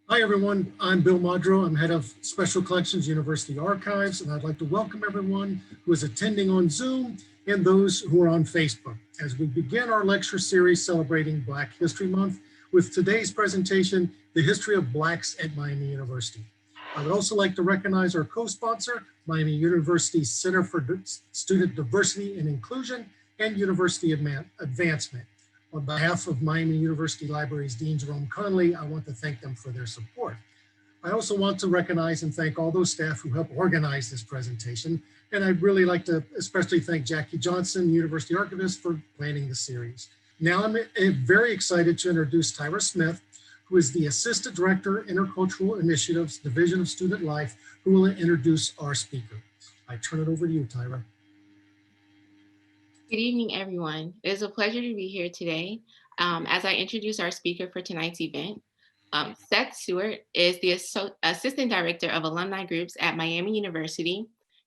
Hi, everyone. I'm Bill Modro. I'm head of Special Collections University Archives, and I'd like to welcome everyone who is attending on Zoom and those who are on Facebook as we begin our lecture series celebrating Black History Month with today's presentation, The History of Blacks at Miami University. I would also like to recognize our co-sponsor, Miami University's Center for Student Diversity and Inclusion and University Advancement. On behalf of Miami University Library's Dean Jerome Conley, I want to thank them for their support. I also want to recognize and thank all those staff who helped organize this presentation. And I'd really like to especially thank Jackie Johnson, University Archivist, for planning the series. Now I'm very excited to introduce Tyra Smith, who is the Assistant Director, Intercultural Initiatives, Division of Student Life, who will introduce our speaker. I turn it over to you, Tyra. Good evening, everyone. It is a pleasure to be here today. As I introduce our speaker for tonight's event, Seth Seward is the Assistant Director of Alumni Groups at Miami University.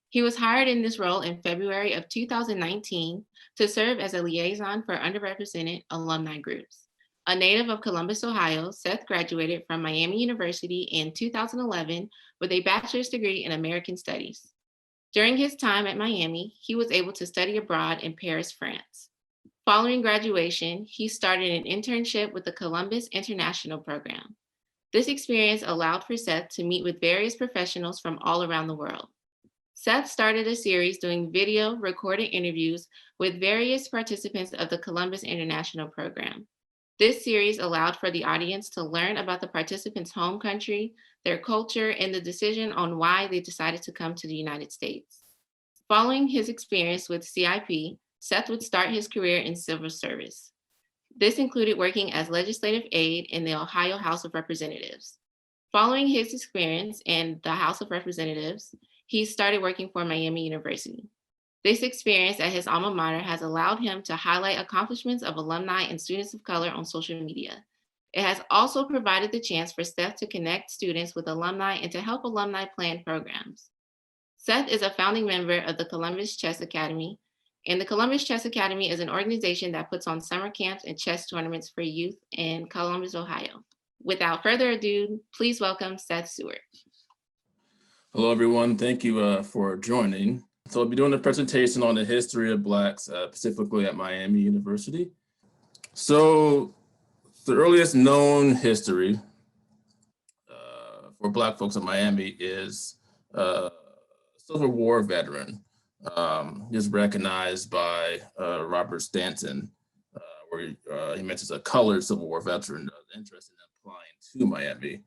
He was hired in this role in February of 2019 to serve as a liaison for underrepresented alumni groups. A native of Columbus, Ohio, Seth graduated from Miami University in 2011 with a bachelor's degree in American Studies. During his time at Miami, he was able to study abroad in Paris, France. Following graduation, he started an internship with the Columbus International Program. This experience allowed for Seth to meet with various professionals from all around the world. Seth started a series doing video recorded interviews with various participants of the Columbus International Program. This series allowed for the audience to learn about the participants' home country, their culture, and the decision on why they decided to come to the United States. Following his experience with CIP, Seth would start his career in civil service. This included working as legislative aide in the Ohio House of Representatives. Following his experience in the House of Representatives, he started working for Miami University. This experience at his alma mater has allowed him to highlight accomplishments of alumni and students of color on social media. It has also provided the chance for Seth to connect students with alumni and to help alumni plan programs. Seth is a founding member of the Columbus Chess Academy, and the Columbus Chess Academy is an organization that puts on summer camps and chess tournaments for youth in Columbus, Ohio. Without further ado, please welcome Seth Seward. Hello, everyone. Thank you for joining. So I'll be doing a presentation on the history of Blacks, specifically at Miami University. So the earliest known history for Black folks in Miami is a Civil War veteran. He was recognized by Robert Stanton, where he mentions a colored Civil War veteran interested in applying to Miami.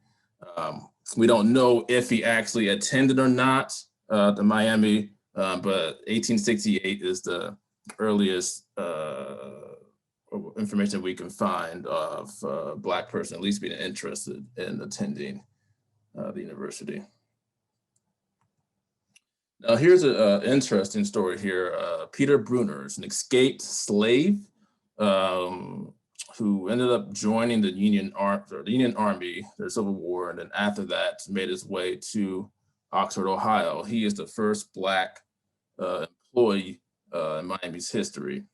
We don't know if he actually attended or not to Miami, but 1868 is the earliest information we can find of a Black person at least being interested in attending the university. Now here's an interesting story here. Peter Bruner is an escaped slave who ended up joining the Union Army, the Civil War, and then after that made his way to Oxford, Ohio. He is the first Black employee in Miami's history.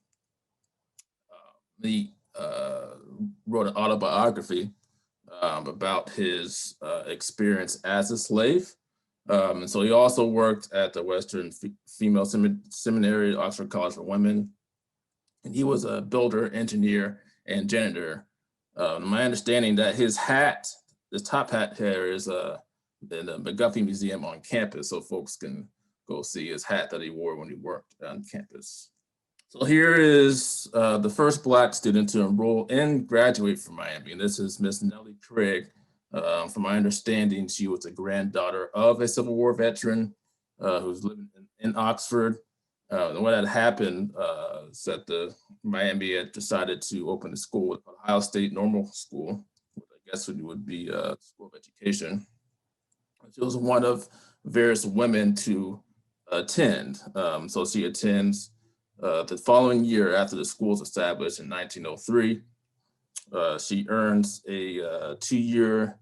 He wrote an autobiography about his experience as a slave. And so he also worked at the Western Female Seminary, Oxford College for Women. And he was a builder, engineer, and janitor. My understanding that his hat, this top hat here is in the McGuffey Museum on campus, so folks can go see his hat that he wore when he worked on campus. So here is the first Black student to enroll and graduate from Miami. And this is Miss Nellie Craig. From my understanding, she was a granddaughter of a Civil War veteran who's living in Oxford. And what had happened is that the Miami had decided to open a school, Ohio State Normal School, which I guess would be a school of education. She was one of various women to attend. So she attends the following year after the school was established in 1903. She earns a 2-year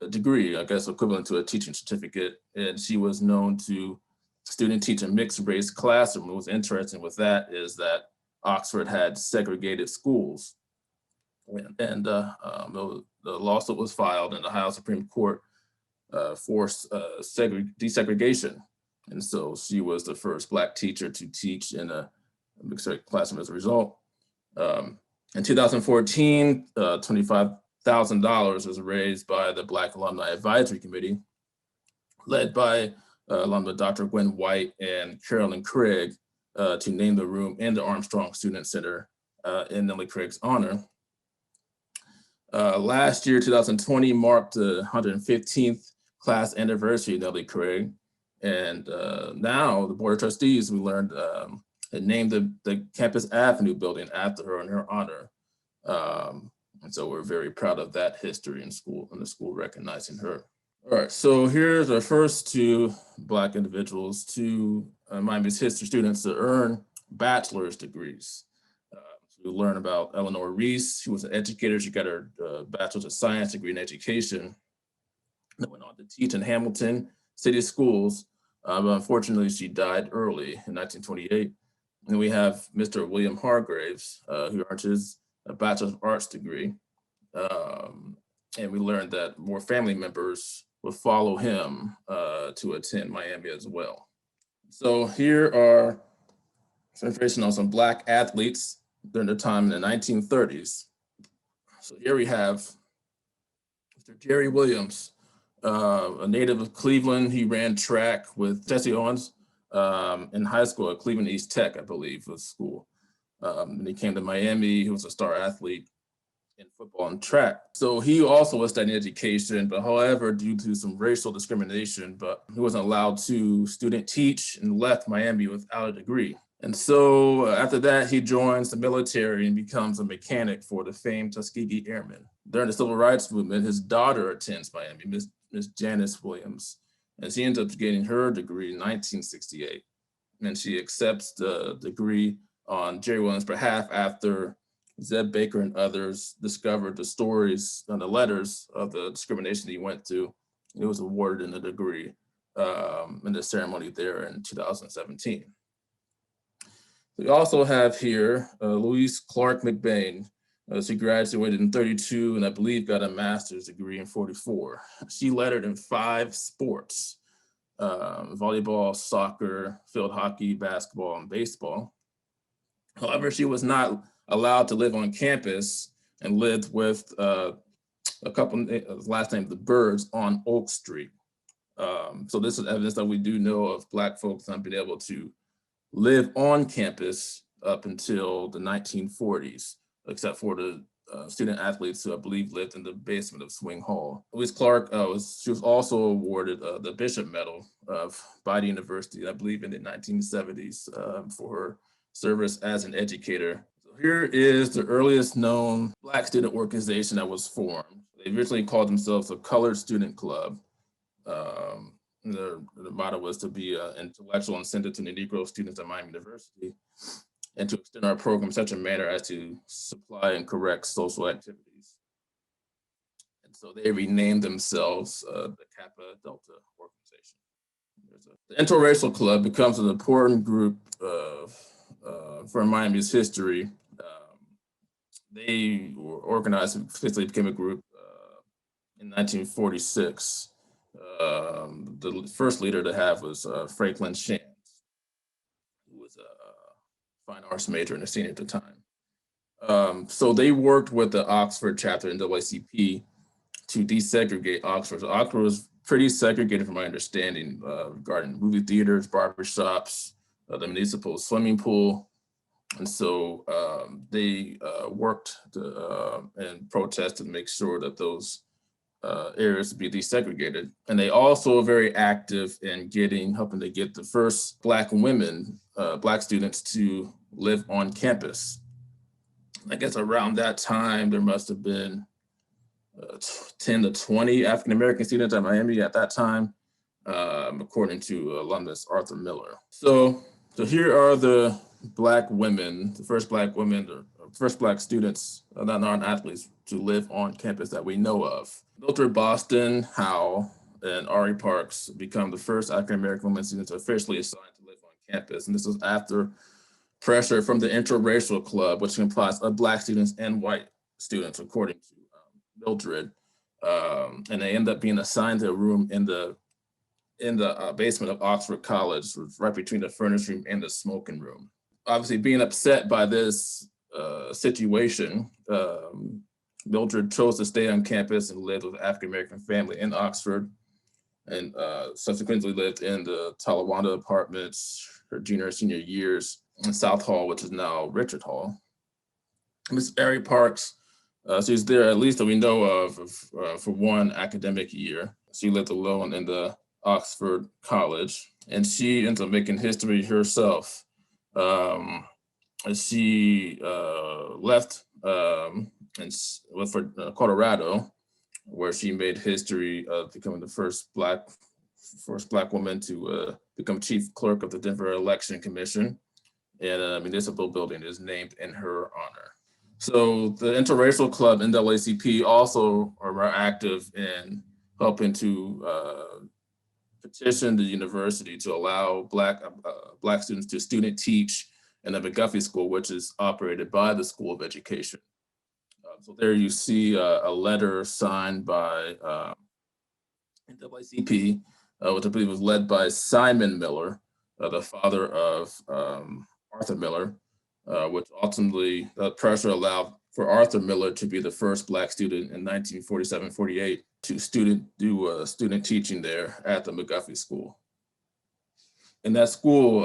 degree, I guess equivalent to a teaching certificate, and she was known to student teach a mixed race classroom. What was interesting with that is that Oxford had segregated schools. And the lawsuit was filed in the Ohio Supreme Court for desegregation. And so she was the first Black teacher to teach in a mixed classroom as a result. In 2014, $25,000 was raised by the Black Alumni Advisory Committee, led by alumna Dr. Gwen White and Carolyn Craig, to name the room in the Armstrong Student Center in Nellie Craig's honor. Last year, 2020, marked the 115th class anniversary of Nellie Craig. And now the Board of Trustees, we learned, had named the Campus Avenue building after her in her honor. And so we're very proud of that history in school, and the school recognizing her. All right, so here's our first two Black individuals, two Miami's history students to earn bachelor's degrees. So we learn about Eleanor Reece. She was an educator. She got her bachelor's of science degree in education. And went on to teach in Hamilton City Schools, but unfortunately she died early in 1928. And we have Mr. William Hargraves, who earned his Bachelor of Arts degree. And we learned that more family members would follow him to attend Miami as well. So here are some information on some Black athletes during the time in the 1930s. So here we have Mr. Jerry Williams, a native of Cleveland. He ran track with Jesse Owens in high school at Cleveland East Tech, I believe, was school. And he came to Miami. He was a star athlete in football and track. So he also was studying education, but however, due to some racial discrimination, but he wasn't allowed to student teach and left Miami without a degree. And so after that, he joins the military and becomes a mechanic for the famed Tuskegee Airmen. During the Civil Rights Movement, his daughter attends Miami, Miss Janice Williams, and she ends up getting her degree in 1968. And she accepts the degree on Jerry Williams' behalf after Zeb Baker and others discovered the stories and the letters of the discrimination he went through. He was awarded in the degree in the ceremony there in 2017. We also have here Louise Clark McBain. She graduated in 32 and I believe got a master's degree in 44. She lettered in 5 sports: volleyball, soccer, field hockey, basketball, and baseball. However, she was not allowed to live on campus and lived with a couple, last name, the Birds, on Oak Street. So this is evidence that we do know of Black folks not being able to live on campus up until the 1940s, except for the student athletes who I believe lived in the basement of Swing Hall. Louise Clark, she was also awarded the Bishop Medal by the university, I believe in the 1970s, for her service as an educator. So here is the earliest known Black student organization that was formed. They originally called themselves the Colored Student Club. The motto was to be intellectual and centered to the Negro students at Miami University, and to extend our program in such a manner as to supply and correct social activities. And so they renamed themselves the Kappa Delta organization. The Interracial Club becomes an important group for Miami's history. They were organized, officially became a group in 1946. The first leader to have was Franklin Shands, who was a fine arts major and a senior at the time. So they worked with the Oxford chapter NAACP to desegregate Oxford. So Oxford was pretty segregated from my understanding regarding movie theaters, barbershops, the municipal swimming pool. And so they worked and protested to make sure that those areas to be desegregated. And they also were very active in helping to get the first Black women, Black students to live on campus. I guess around that time, there must have been 10 to 20 African-American students at Miami at that time, according to alumnus Arthur Miller. So here are the Black women, the first Black women, the first Black students, not non-athletes, to live on campus that we know of. Mildred Boston, Howe, and Ari Parks become the first African-American women students officially assigned to live on campus. And this was after pressure from the Interracial Club, which comprised of Black students and white students, according to Mildred. And they end up being assigned to a room in the basement of Oxford College, right between the furnace room and the smoking room. Obviously, being upset by this situation, Mildred chose to stay on campus and live with an African-American family in Oxford, and subsequently lived in the Talawanda apartments her junior and senior years in South Hall, which is now Richard Hall. Miss Mary Parks, she was there, at least that we know of, for one academic year. She lived alone in the Oxford College, and she ends up making history herself. She left and went for Colorado, where she made history of becoming the first Black woman to become chief clerk of the Denver Election Commission, and a municipal building is named in her honor. So the interracial club NAACP also are active in helping to petition the university to allow Black students to student teach in the McGuffey School, which is operated by the School of Education. So there you see a letter signed by NAACP, which I believe was led by Simon Miller, the father of Arthur Miller, which ultimately pressure allowed for Arthur Miller to be the first Black student in 1947-48 to do student teaching there at the McGuffey School. And that school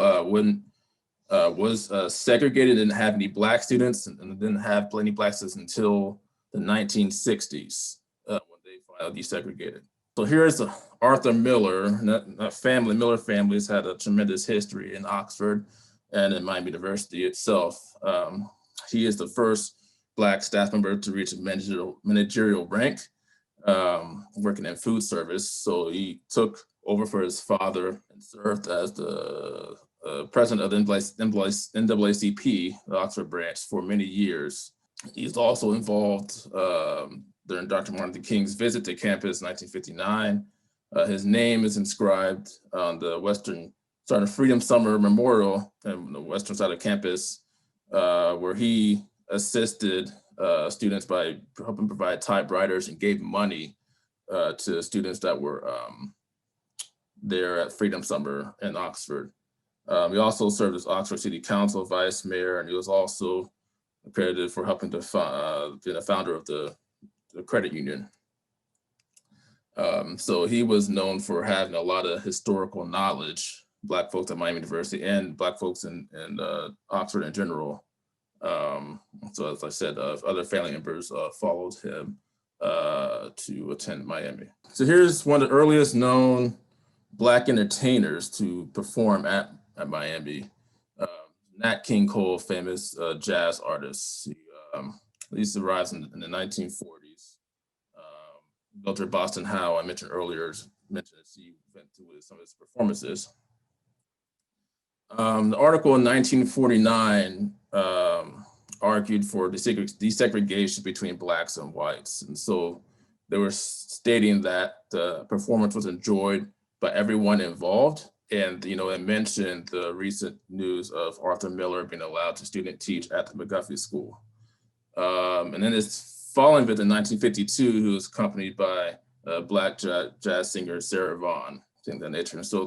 was segregated, didn't have any Black students, and didn't have plenty Black students until the 1960s when they finally desegregated. So here's Arthur Miller. Miller families had a tremendous history in Oxford and in Miami University itself. He is the first Black staff member to reach a managerial rank, working in food service. So he took over for his father and served as the president of the NAACP, the Oxford branch, for many years. He's also involved during Dr. Martin Luther King's visit to campus in 1959. His name is inscribed on the Freedom Summer Memorial on the western side of campus, where he assisted students by helping provide typewriters and gave money to students that were there at Freedom Summer in Oxford. He also served as Oxford City Council vice mayor, and he was also accredited for helping to be the founder of the credit union. So he was known for having a lot of historical knowledge, Black folks at Miami University and Black folks in Oxford in general. So as I said, other family members followed him to attend Miami. So here's one of the earliest known Black entertainers to perform at Miami. Nat King Cole, famous jazz artist. He arrives in the 1940s. Mildred Boston Howe, I mentioned earlier, mentioned she went to some of his performances. The article in 1949 argued for desegregation between Blacks and whites. And so they were stating that the performance was enjoyed by everyone involved. And, it mentioned the recent news of Arthur Miller being allowed to student teach at the McGuffey School. And then it's following visit in 1952, he was accompanied by Black jazz singer Sarah Vaughan, things of that nature. And so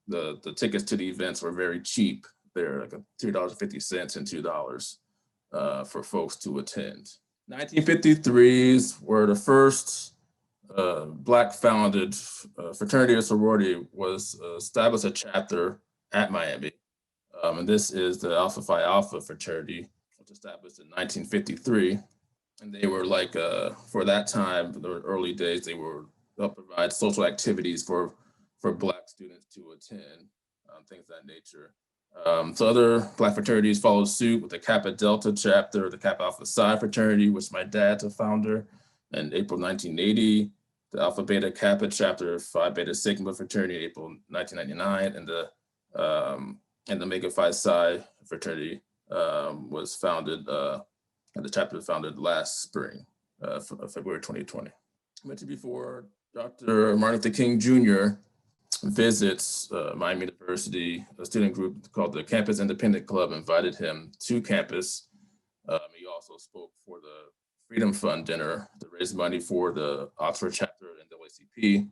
the tickets to the events were very cheap. They're like $3.50 and $2 for folks to attend. 1953s were the first Black founded fraternity or sorority was established a chapter at Miami. And this is the Phi Alpha fraternity, which was established in 1953. And they were like, for that time, the early days, they were provide social activities for Black students to attend, things of that nature. So other Black fraternities followed suit with the Kappa Delta chapter, the Kappa Alpha Psi fraternity, which my dad's a founder, in April 1980, the Alpha Beta Kappa chapter, Phi Beta Sigma fraternity, April 1999, and the Omega Phi Psi fraternity was founded, and the chapter was founded last spring, February 2020. I mentioned before, Dr. Martin Luther King Jr. visits Miami University. A student group called the Campus Independent Club invited him to campus. He also spoke for Freedom Fund dinner to raise money for the Oxford chapter of NAACP.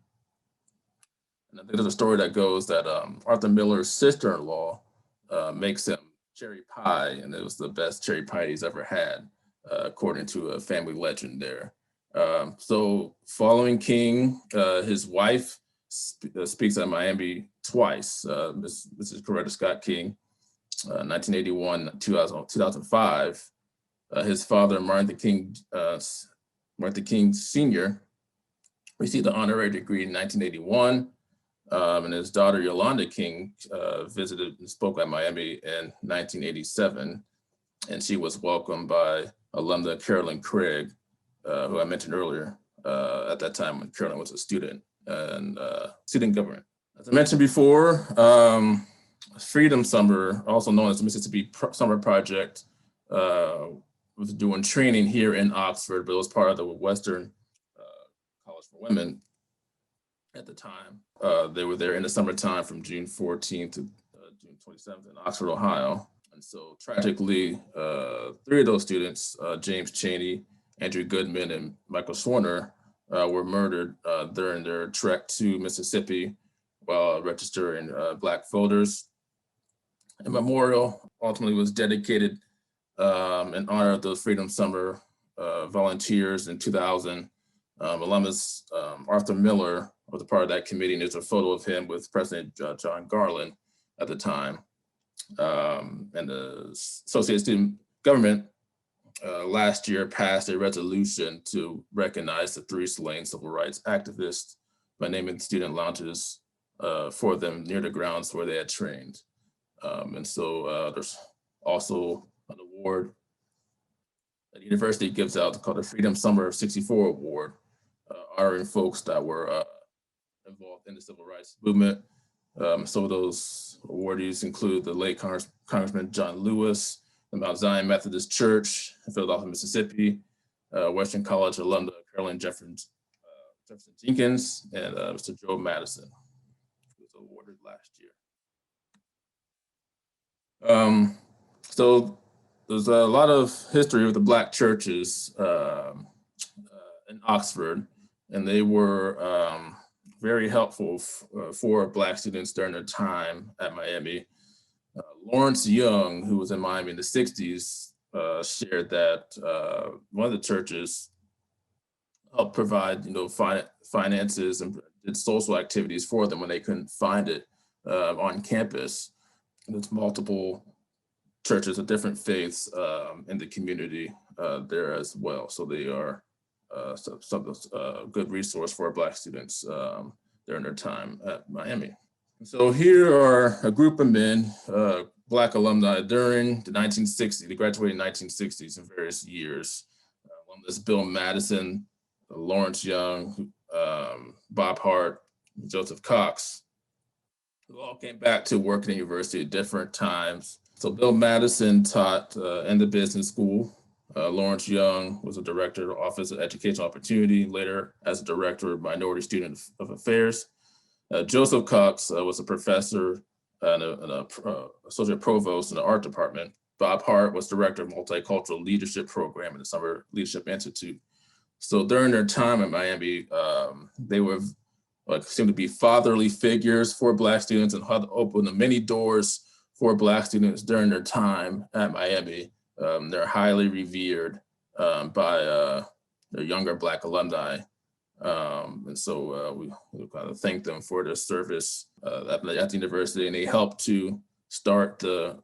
And I think there's a story that goes that Arthur Miller's sister-in-law makes him cherry pie, and it was the best cherry pie he's ever had, according to a family legend there. So following King, his wife speaks at Miami twice, Mrs. Coretta Scott King, 1981, 2005. His father, Martin King Sr., received an honorary degree in 1981. And his daughter, Yolanda King, visited and spoke at Miami in 1987. And she was welcomed by alumna Carolyn Craig, who I mentioned earlier, at that time when Carolyn was a student and student government. As I mentioned before, Freedom Summer, also known as the Mississippi Summer Project, was doing training here in Oxford, but it was part of the Western College for Women at the time. They were there in the summertime from June 14th to June 27th in Oxford, Ohio. And so tragically, 3 of those students, James Chaney, Andrew Goodman, and Michael Schwerner, were murdered during their trek to Mississippi while registering Black voters. A memorial ultimately was dedicated in honor of those Freedom Summer volunteers in 2000. Alumnus Arthur Miller was a part of that committee, and there's a photo of him with President John Garland at the time. And the Associated Student Government last year passed a resolution to recognize the 3 slain civil rights activists by naming student lounges for them near the grounds where they had trained. And so there's also an award that the university gives out called the Freedom Summer of '64 Award, honoring folks that were involved in the civil rights movement. Some of those awardees include the late Congressman John Lewis, the Mount Zion Methodist Church in Philadelphia, Mississippi, Western College alumna Carolyn Jefferson Jenkins, and Mr. Joe Madison, who was awarded last year. So there's a lot of history with the Black churches in Oxford, and they were very helpful for Black students during their time at Miami. Lawrence Young, who was in Miami in the 60s, shared that one of the churches helped provide, finances and did social activities for them when they couldn't find it on campus. And there's multiple churches of different faiths in the community there as well. So they are some good resource for Black students during their time at Miami. So here are a group of men, Black alumni during the 1960s. They graduated in 1960s in various years. Alumnus Bill Madison, Lawrence Young, Bob Hart, Joseph Cox, who all came back to work at the university at different times. So Bill Madison taught in the business school. Lawrence Young was a director of the Office of Educational Opportunity, later as a director of Minority Student Affairs. Joseph Cox was a professor and an associate provost in the art department. Bob Hart was director of Multicultural Leadership Program in the Summer Leadership Institute. So during their time at Miami, they were seemed to be fatherly figures for Black students and had opened many doors for Black students during their time at Miami. They're highly revered by their younger Black alumni. And so we kind of thank them for their service at the university, and they helped to start the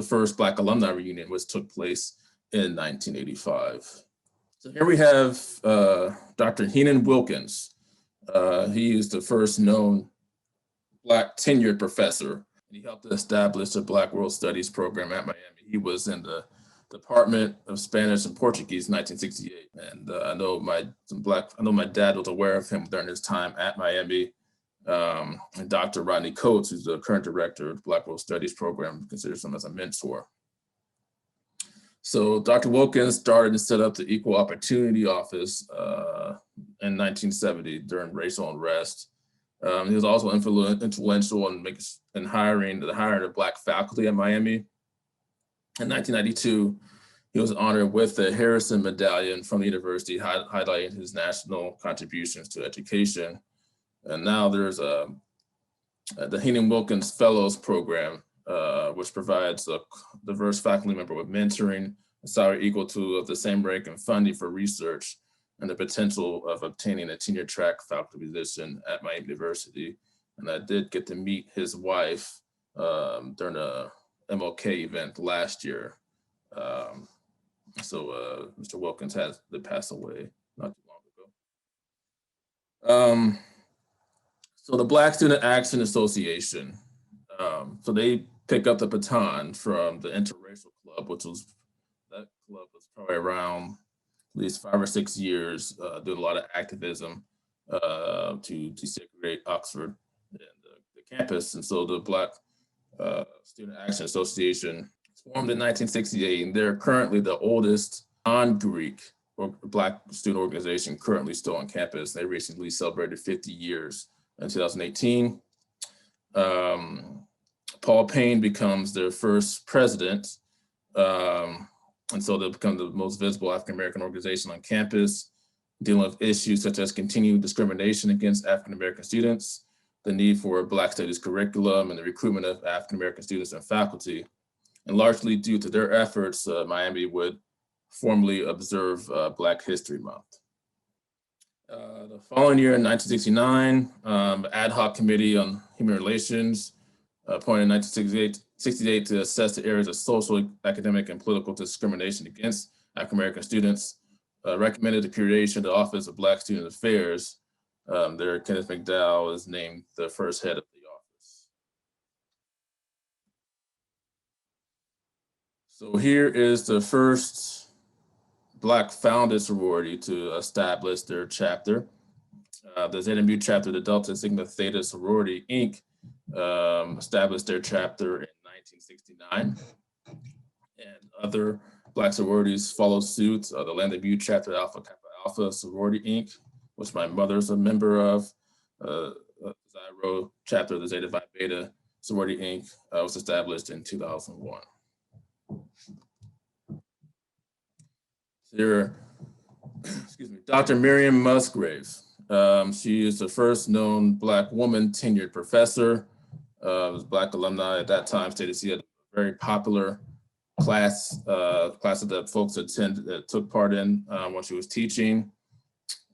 first Black alumni reunion, which took place in 1985. So here we have Dr. Heenan Wilkins. He is the first known Black tenured professor. He helped to establish the Black World Studies program at Miami. He was in the Department of Spanish and Portuguese in 1968. And I know my dad was aware of him during his time at Miami. And Dr. Rodney Coates, who's the current director of the Black World Studies program, considers him as a mentor. So Dr. Wilkins started and set up the Equal Opportunity Office in 1970 during racial unrest. He was also influential in hiring of Black faculty at Miami. In 1992, He was honored with the Harrison Medallion from the university, highlighting his national contributions to education. And now there's the Heenan Wilkins Fellows Program, which provides a diverse faculty member with mentoring, a salary equal to of the same rank, and funding for research, and the potential of obtaining a tenure track faculty position at Miami University. And I did get to meet his wife during a MLK event last year. Mr. Wilkins did pass away not too long ago. So the Black Student Action Association, so they pick up the baton from the Interracial Club, that club was probably around at least 5 or 6 years, doing a lot of activism to desegregate Oxford and the campus. And so the Black Student Action Association was formed in 1968, and they're currently the oldest non-Greek Black student organization currently still on campus. They recently celebrated 50 years in 2018. Paul Payne becomes their first president. And so they'll become the most visible African-American organization on campus, dealing with issues such as continued discrimination against African-American students, the need for a Black studies curriculum, and the recruitment of African-American students and faculty. And largely due to their efforts, Miami would formally observe Black History Month. The following year in 1969, ad hoc committee on human relations appointed in 1968 to assess the areas of social, academic, and political discrimination against African-American students, recommended the creation of the Office of Black Student Affairs. There, Kenneth McDowell is named the first head of the office. So here is the first Black founded sorority to establish their chapter. The Zeta Mu chapter, the Delta Sigma Theta Sorority, Inc., established their chapter in 1969. And other Black sororities followed suit. The Lambda Mu chapter, Alpha Kappa Alpha Sorority, Inc., which my mother's a member of. Zyro chapter of the Zeta Phi Beta Sorority, Inc., was established in 2001. Here, excuse me, Dr. Miriam Musgraves. She is the first known Black woman tenured professor. Was Black alumni at that time, stated she had a very popular classes that folks took part in when she was teaching.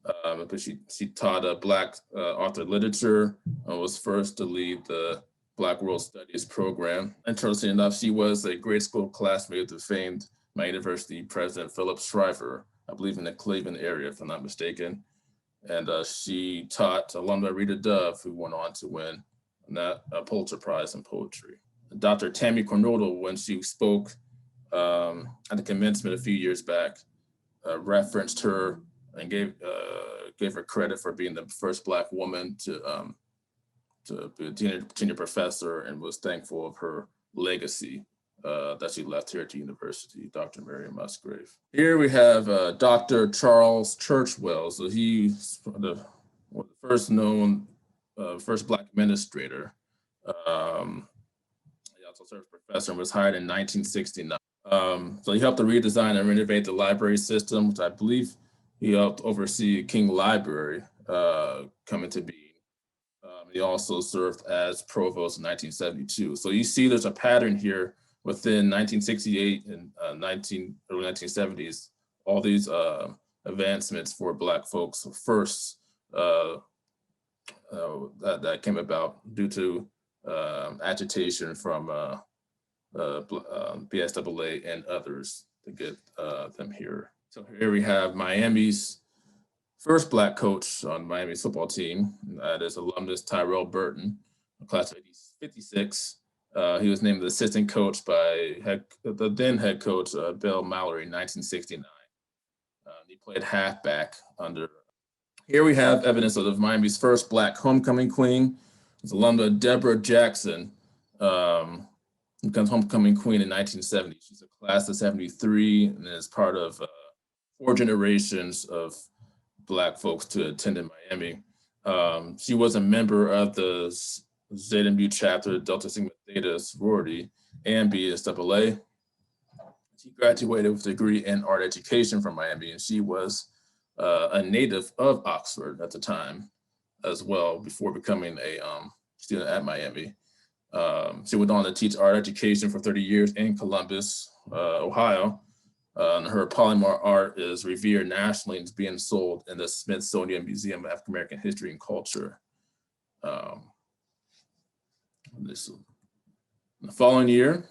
But she taught Black author literature and was first to lead the Black World Studies program. Interesting enough, she was a grade school classmate of the famed my university president, Philip Shriver, I believe in the Cleveland area, if I'm not mistaken. And she taught alumni Rita Dove, who went on to win a Pulitzer Prize in poetry. Dr. Tammy Cornodle, when she spoke at the commencement a few years back, referenced her and gave her credit for being the first Black woman to be a tenured professor, and was thankful of her legacy that she left here at the university, Dr. Miriam Musgrave. Here we have Dr. Charles Churchwell. So he's the first known, first Black administrator. He also served as professor and was hired in 1969. So he helped to redesign and renovate the library system, which I believe he helped oversee King Library coming to being. He also served as provost in 1972. So you see there's a pattern here within 1968 and early 1970s, all these advancements for Black folks first that came about due to agitation from BSAA and others to get them here. So here we have Miami's first Black coach on Miami's football team. That is alumnus Tyrell Burton, class of 56. He was named the assistant coach by the then head coach, Bill Mallory, in 1969. He played halfback under. Here we have evidence of Miami's first Black homecoming queen. It's alumna Deborah Jackson, becomes homecoming queen in 1970. She's a class of 73 and is part of 4 generations of Black folks to attend in Miami. She was a member of the Zeta Mu chapter, Delta Sigma Theta sorority, and BSAA. She graduated with a degree in art education from Miami, and she was a native of Oxford at the time as well, before becoming a student at Miami. She went on to teach art education for 30 years in Columbus, Ohio. And her polymer art is revered nationally and is being sold in the Smithsonian Museum of African American History and Culture. The following year,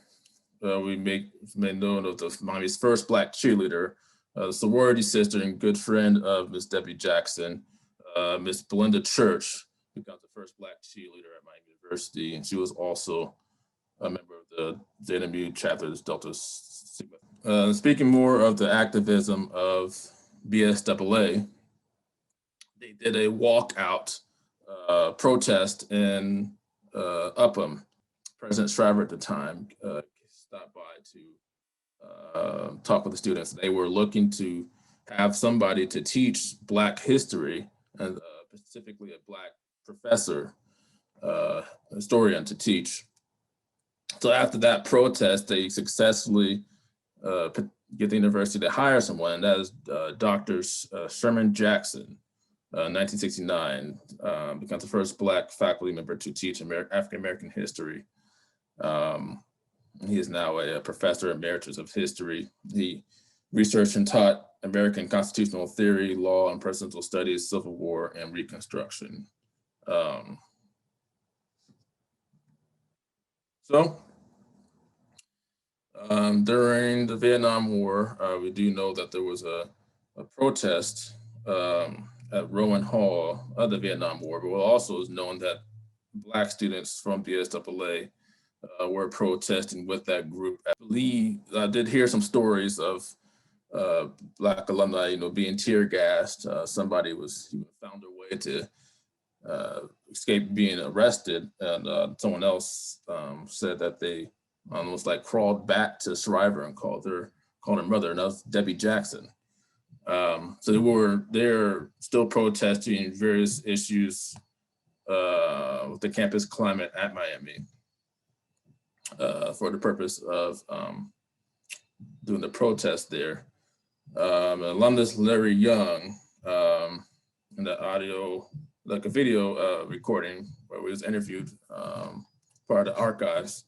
we made known of Miami's first Black cheerleader, the sorority sister and good friend of Miss Debbie Jackson, Miss Belinda Church, becomes the first Black cheerleader at Miami University, and she was also a member of the Zeta Mu chapter of Delta Sigma. Speaking more of the activism of BSAA, they did a walkout protest in Upham. President Shriver at the time stopped by to talk with the students. They were looking to have somebody to teach Black history, and specifically a Black professor, historian to teach. So after that protest, they successfully get the university to hire someone, and that is Dr. Sherman Jackson, 1969, becomes the first Black faculty member to teach African American history. He is now a professor emeritus of history. He researched and taught American constitutional theory, law and presidential studies, Civil War, and Reconstruction. During the Vietnam War, we do know that there was a protest at Rowan Hall of the Vietnam War, but also is known that Black students from BSAA were protesting with that group. I believe I did hear some stories of Black alumni, being tear gassed. Somebody found their way to escape being arrested, and someone else said that they almost like crawled back to Shriver and called her mother, and that was Debbie Jackson. So they're still protesting various issues with the campus climate at Miami for the purpose of doing the protest there. Alumnus Larry Young, in the video recording where we was interviewed, part of the archives,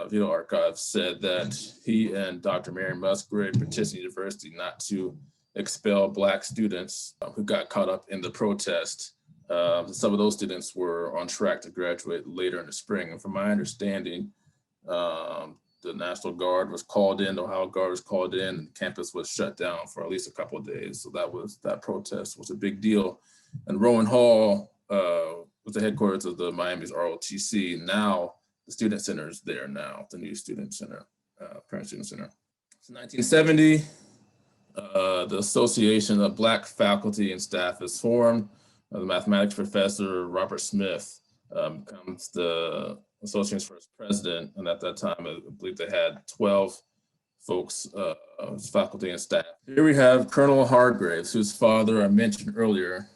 video archives, said that he and Dr. Miriam Musgraves petitioned the university not to expel Black students who got caught up in the protest. Some of those students were on track to graduate later in the spring. And from my understanding, the National Guard was called in, the Ohio Guard was called in, and the campus was shut down for at least a couple of days. So that protest was a big deal. And Rowan Hall was the headquarters of the Miami's ROTC. Now the student center is there now, the new student center, parent student center. So 1970, the Association of Black Faculty and Staff is formed. The mathematics professor, Robert Smith, becomes the association's first president. And at that time, I believe they had 12 folks, faculty and staff. Here we have Colonel Hargraves, whose father I mentioned earlier,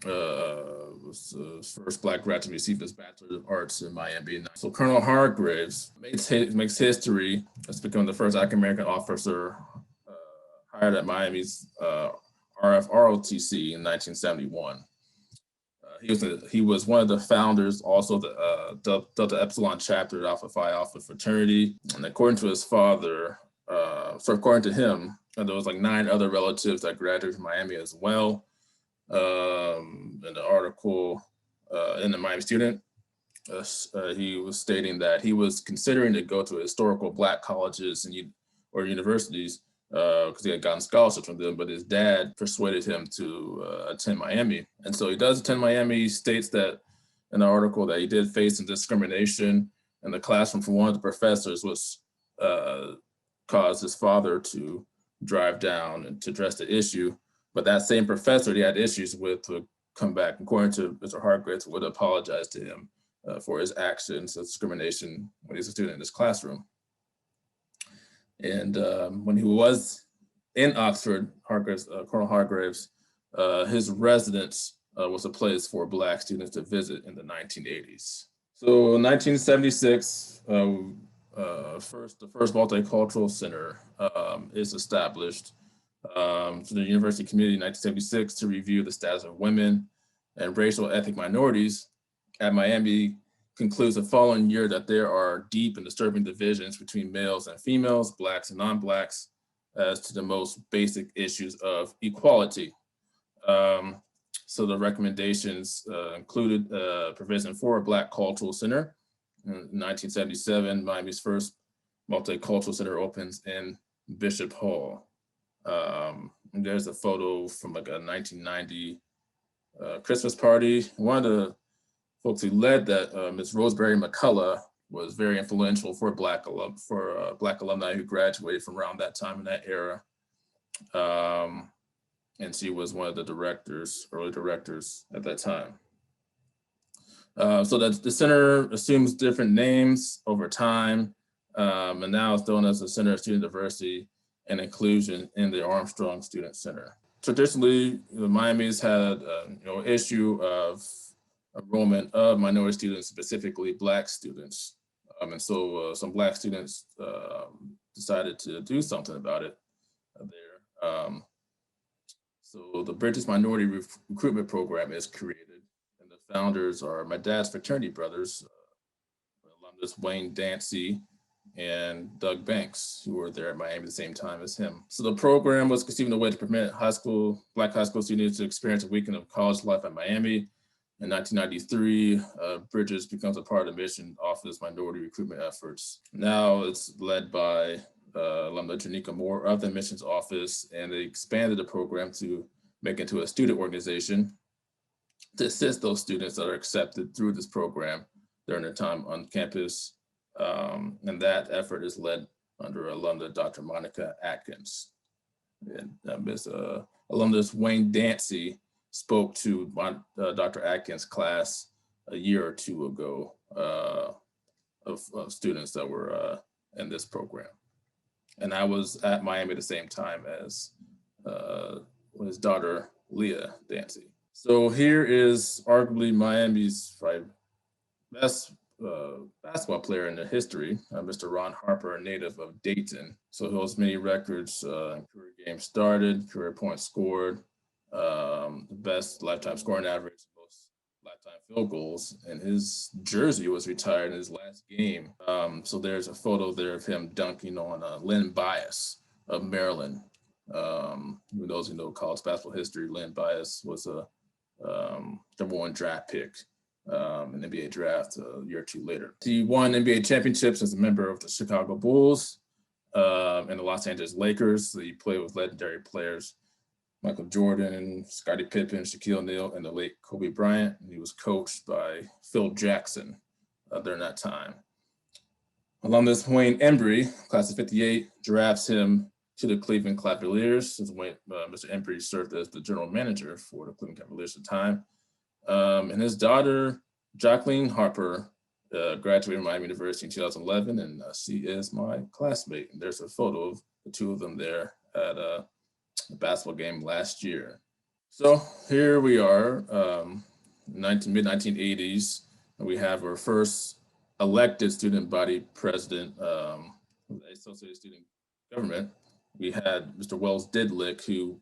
was the first Black graduate to receive his Bachelor of Arts in Miami. So Colonel Hargraves makes history as becoming the first African American officer hired at Miami's ROTC in 1971. He was one of the founders, also the Delta Epsilon chapter of Phi Alpha fraternity. And according to his father, according to him, there was like 9 other relatives that graduated from Miami as well. In the article in the Miami Student, he was stating that he was considering to go to historical Black colleges or universities because he had gotten scholarships from them, but his dad persuaded him to attend Miami. And so he does attend Miami. He states that in the article that he did face some discrimination in the classroom from one of the professors, which caused his father to drive down and to address the issue. But that same professor he had issues with would come back, according to Mr. Hargraves, would apologize to him for his actions of discrimination when he was a student in his classroom. And when he was in Oxford, Colonel Hargraves, his residence was a place for Black students to visit in the 1980s. So in 1976, the first multicultural center is established to the university community in 1976 to review the status of women and racial ethnic minorities at Miami, concludes the following year that there are deep and disturbing divisions between males and females, Blacks and non-Blacks, as to the most basic issues of equality. So the recommendations included provision for a Black Cultural Center. In 1977, Miami's first multicultural center opens in Bishop Hall. And there's a photo from like a 1990 Christmas party. One of the folks who led that, Ms. Roseberry McCullough, was very influential for Black alumni who graduated from around that time in that era. And she was one of the early directors at that time. So that the center assumes different names over time, and now it's known as the Center of Student Diversity and Inclusion in the Armstrong Student Center. Traditionally, Miami's had issue of enrollment of minority students, specifically Black students. And so some Black students decided to do something about it there. So the British Minority Recruitment Program is created, and the founders are my dad's fraternity brothers, alumnus Wayne Dancy and Doug Banks, who were there at Miami at the same time as him. So the program was conceived in a way to permit Black high school students to experience a weekend of college life at Miami. In 1993, Bridges becomes a part of the mission office minority recruitment efforts. Now it's led by alumna Janika Moore of the admissions office, and they expanded the program to make it into a student organization to assist those students that are accepted through this program during their time on campus. And that effort is led under alumna Dr. Monica Atkins. And alumnus Wayne Dancy spoke to Dr. Atkins' class a year or two ago of students that were in this program. And I was at Miami at the same time as his daughter, Leah Dancy. So here is arguably Miami's best basketball player in the history, Mr. Ron Harper, a native of Dayton. So he holds many records, career games started, career points scored, the best lifetime scoring average, most lifetime field goals, and his jersey was retired in his last game. So there's a photo there of him dunking on Len Bias of Maryland. Who knows, college basketball history, Len Bias was a number one draft pick in the NBA draft a year or two later. He won NBA championships as a member of the Chicago Bulls and the Los Angeles Lakers. So he played with legendary players Michael Jordan, Scottie Pippen, Shaquille O'Neal, and the late Kobe Bryant. And he was coached by Phil Jackson during that time. Alumnus Wayne Embry, class of '58, drafts him to the Cleveland Cavaliers, since Mr. Embry served as the general manager for the Cleveland Cavaliers at the time. And his daughter, Jacqueline Harper, graduated from Miami University in 2011, and she is my classmate. And there's a photo of the two of them there at a basketball game last year. So here we are, mid-1980s, and we have our first elected student body president of the Associated Student Government. We had Mr. Wells Didlick, who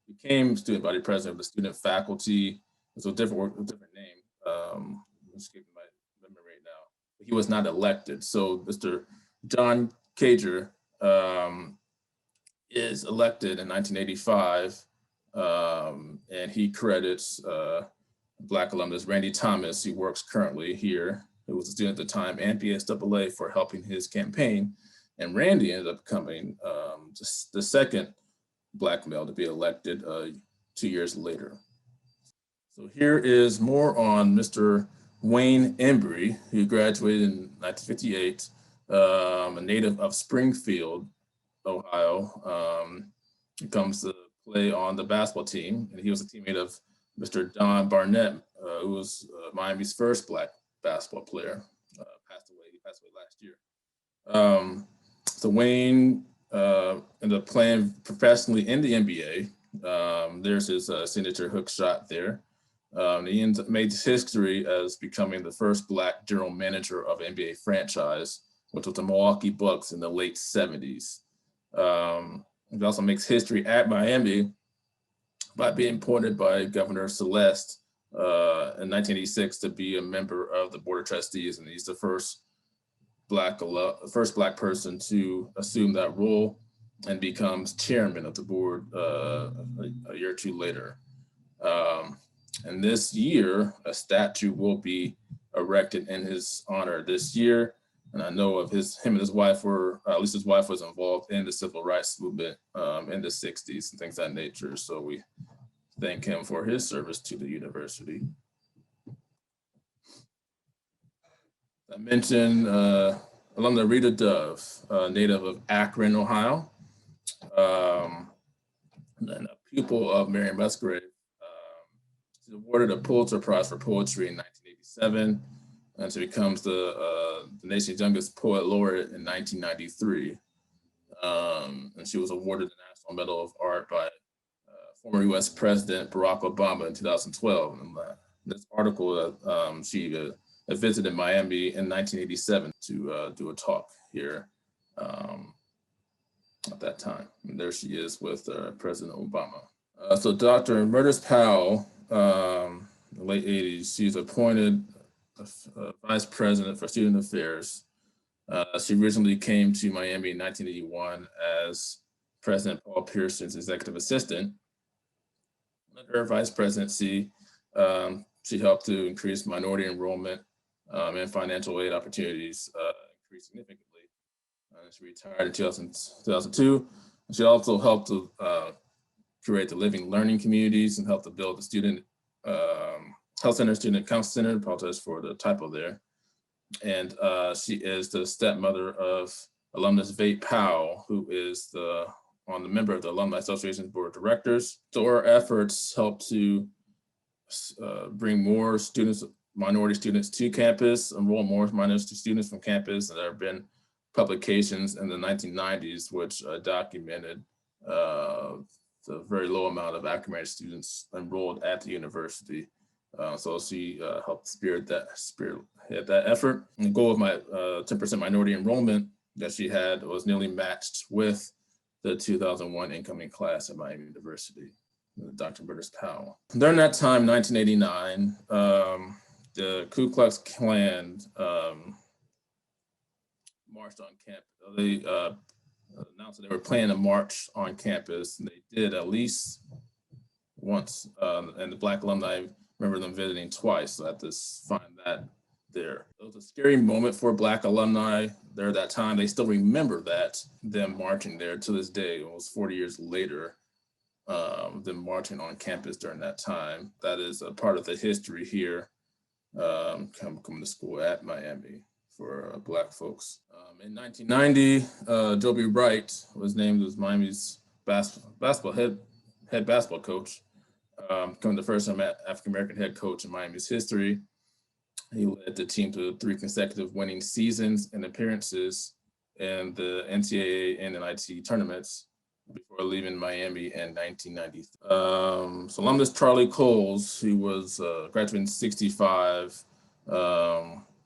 became student body president of the student faculty. It's a different name. I'm escaping my memory right now. He was not elected. So Mr. John Cager is elected in 1985, and he credits Black alumnus Randy Thomas, who works currently here, who was a student at the time, and BSAA for helping his campaign. And Randy ended up becoming just the second Black male to be elected 2 years later. So here is more on Mr. Wayne Embry, who graduated in 1958, a native of Springfield, Ohio. He comes to play on the basketball team, and he was a teammate of Mr. Don Barnett, who was Miami's first Black basketball player. He passed away last year. So Wayne ended up playing professionally in the NBA. There's his signature hook shot there. He made history as becoming the first Black general manager of an NBA franchise which was the Milwaukee Bucks in the late 70s. He also makes history at Miami by being appointed by Governor Celeste in 1986 to be a member of the Board of Trustees, and he's the first Black person to assume that role and becomes chairman of the board a year or two later. And this year, a statue will be erected in his honor this year. And I know of him and his wife were, at least his wife was involved in the civil rights movement in the 60s and things of that nature. So we thank him for his service to the university. I mentioned alumna Rita Dove, native of Akron, Ohio, and a pupil of Miriam Musgraves. She's awarded a Pulitzer Prize for Poetry in 1987, and she becomes the nation's youngest poet laureate in 1993. And she was awarded the National Medal of Art by former US President Barack Obama in 2012. And this article, she visited Miami in 1987 to do a talk here at that time. And there she is with President Obama. So Dr. Myrtis Powell, in the late 80s, she's appointed Vice President for Student Affairs. She originally came to Miami in 1981 as President Paul Pearson's executive assistant. Under her vice presidency, she helped to increase minority enrollment and financial aid opportunities increased significantly. She retired in 2002. She also helped to create the living learning communities and helped to build the student health center, student council center. Apologize for the typo there. And she is the stepmother of alumnus Vate Powell, who is the member of the Alumni Association's Board of Directors. So her efforts help to bring more students, minority students to campus, enroll more minority students from campus. And there have been publications in the 1990s which documented the very low amount of African American students enrolled at the university. So she helped spearhead that effort. And the goal of my 10% minority enrollment that she had was nearly matched with the 2001 incoming class at Miami University, Dr. Myrtis Powell. During that time, 1989, the Ku Klux Klan marched on campus. They announced that they were planning a march on campus, and they did at least once. And the Black alumni remember them visiting twice, so I have to find that there. It was a scary moment for Black alumni there at that time. They still remember that, them marching there to this day, almost 40 years later, them marching on campus during that time. That is a part of the history here, coming to school at Miami for Black folks. In 1990, Joby Wright was named as Miami's head basketball coach, becoming the first African-American head coach in Miami's history. He led the team to 3 consecutive winning seasons and appearances in the NCAA and NIT tournaments before leaving Miami in 1990. So alumnus Charlie Coles, who was graduating in 1965,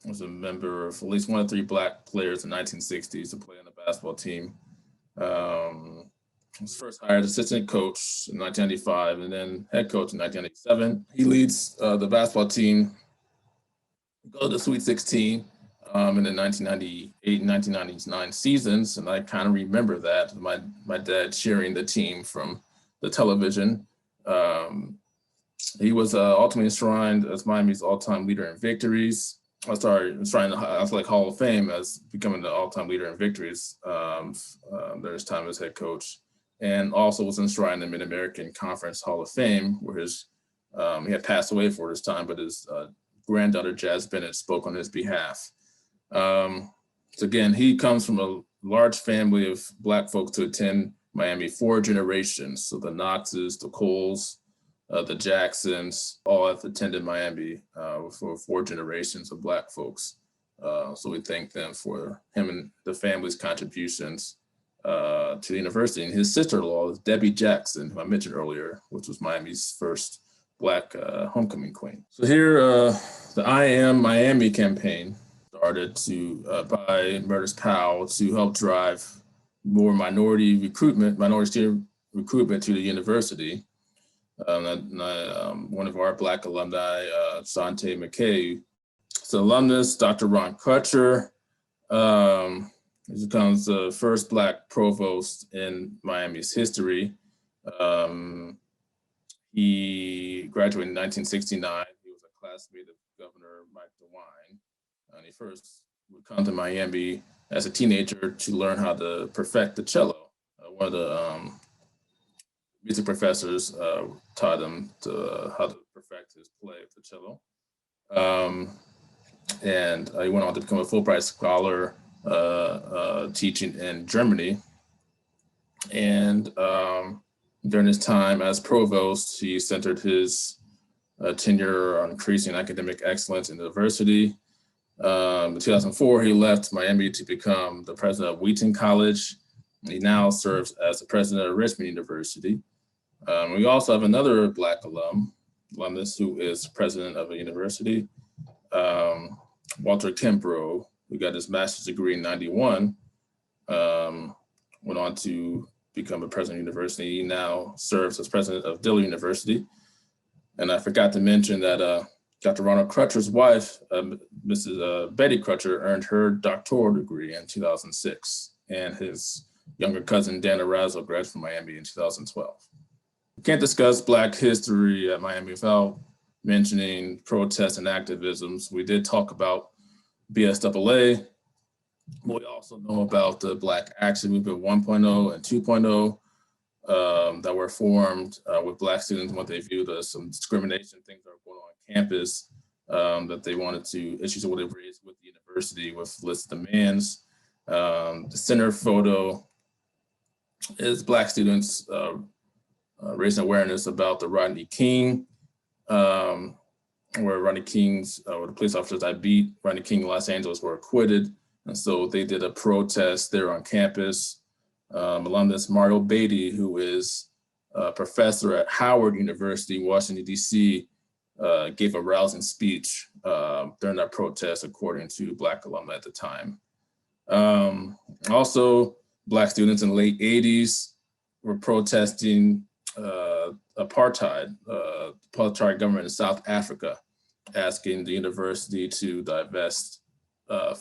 was a member of at least one of 3 Black players in the 1960s to play on the basketball team. He was first hired assistant coach in 1995 and then head coach in 1997. He leads the basketball team go to the Sweet 16 in the 1998 and 1999 seasons. And I kind of remember that, my dad cheering the team from the television. He was ultimately enshrined as Miami's all-time leader in victories. Enshrined in Hall of Fame as becoming the all-time leader in victories during his time as head coach. And also was enshrined in the Mid-American Conference Hall of Fame, where he had passed away for his time, but his granddaughter, Jazz Bennett, spoke on his behalf. So again, he comes from a large family of Black folks to attend Miami 4 generations. So the Knoxes, the Coles, the Jacksons, all have attended Miami for 4 generations of Black folks. So we thank them for him and the family's contributions to the university. And his sister-in-law is Debbie Jackson, who I mentioned earlier, which was Miami's first Black homecoming queen. So here, the I Am Miami campaign started by Madison Powell to help drive more minority student recruitment to the university. One of our Black alumni, Sante McKay, is an alumnus. Dr. Ron Crutcher, he becomes the first Black provost in Miami's history. He graduated in 1969. He was a classmate of Governor Mike DeWine, and he first would come to Miami as a teenager to learn how to perfect the cello. One of the music professors taught him how to perfect his play of the cello. And he went on to become a Fulbright scholar teaching in Germany. And during his time as provost, he centered his tenure on increasing academic excellence in the university. In 2004, he left Miami to become the president of Wheaton College. He now serves as the president of Richmond University. We also have another Black alumnus who is president of a university, Walter Kimbrough, who got his master's degree in 91, went on to become a president of the university. He now serves as president of Dillard University. And I forgot to mention that Dr. Ronald Crutcher's wife, Mrs. Betty Crutcher, earned her doctoral degree in 2006. And his younger cousin, Dana Razzle, graduated from Miami in 2012. We can't discuss Black history at Miami without mentioning protests and activisms. We did talk about BSAA. We also know about the Black Action Movement 1.0 and 2.0 that were formed with Black students, what they viewed as some discrimination, things that were going on campus, that they wanted to, issues that would have raised with the university with list demands. The center photo is Black students raising awareness about the Rodney King, where Rodney King's, where the police officers that beat Rodney King in Los Angeles were acquitted. And so they did a protest there on campus. Alumnus Mario Beatty, who is a professor at Howard University, Washington, D.C., gave a rousing speech during that protest, according to Black alumni at the time. Also, Black students in the late 80s were protesting apartheid government in South Africa, asking the university to divest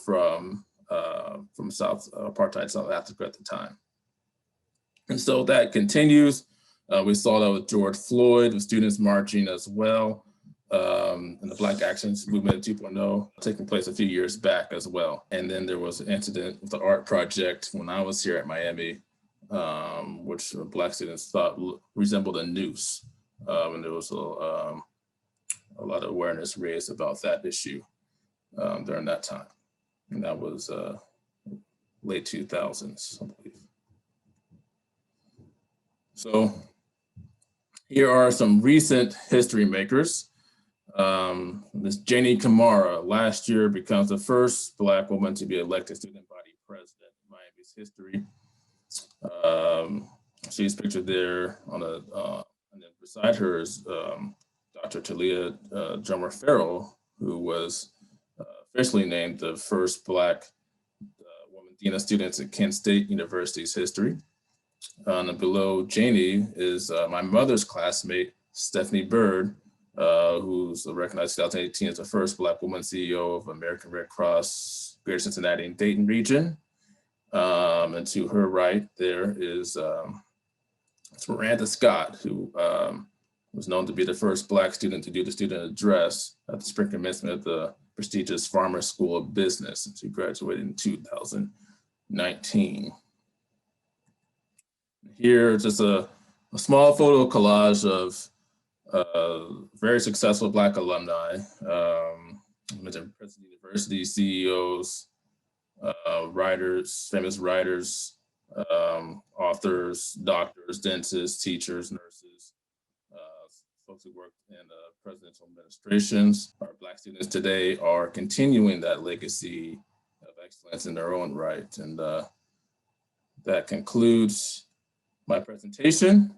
from apartheid South Africa at the time. And so that continues. We saw that with George Floyd, with students marching as well, and the Black Actions Movement 2.0 taking place a few years back as well. And then there was an incident with the art project when I was here at Miami, which Black students thought resembled a noose. And there was a lot of awareness raised about that issue during that time. And that was late 2000s, I believe. So here are some recent history makers. Ms. Janie Kamara last year becomes the first Black woman to be elected student body president in Miami's history. She's pictured there on and then beside her is Dr. Talia Drummer Farrell, who was officially named the first Black woman dean of students at Kent State University's history. And below Janie is my mother's classmate, Stephanie Bird, who's recognized 2018 as the first Black woman CEO of American Red Cross, Greater Cincinnati and Dayton region. And to her right there is Miranda Scott, who was known to be the first Black student to do the student address at the spring commencement of the prestigious Farmer School of Business, and she graduated in 2019. Here, just a small photo collage of very successful Black alumni, mentioned Princeton University CEOs, writers, famous writers, authors, doctors, dentists, teachers, nurses, folks who worked in presidential administrations. Our Black students today are continuing that legacy of excellence in their own right. And that concludes my presentation.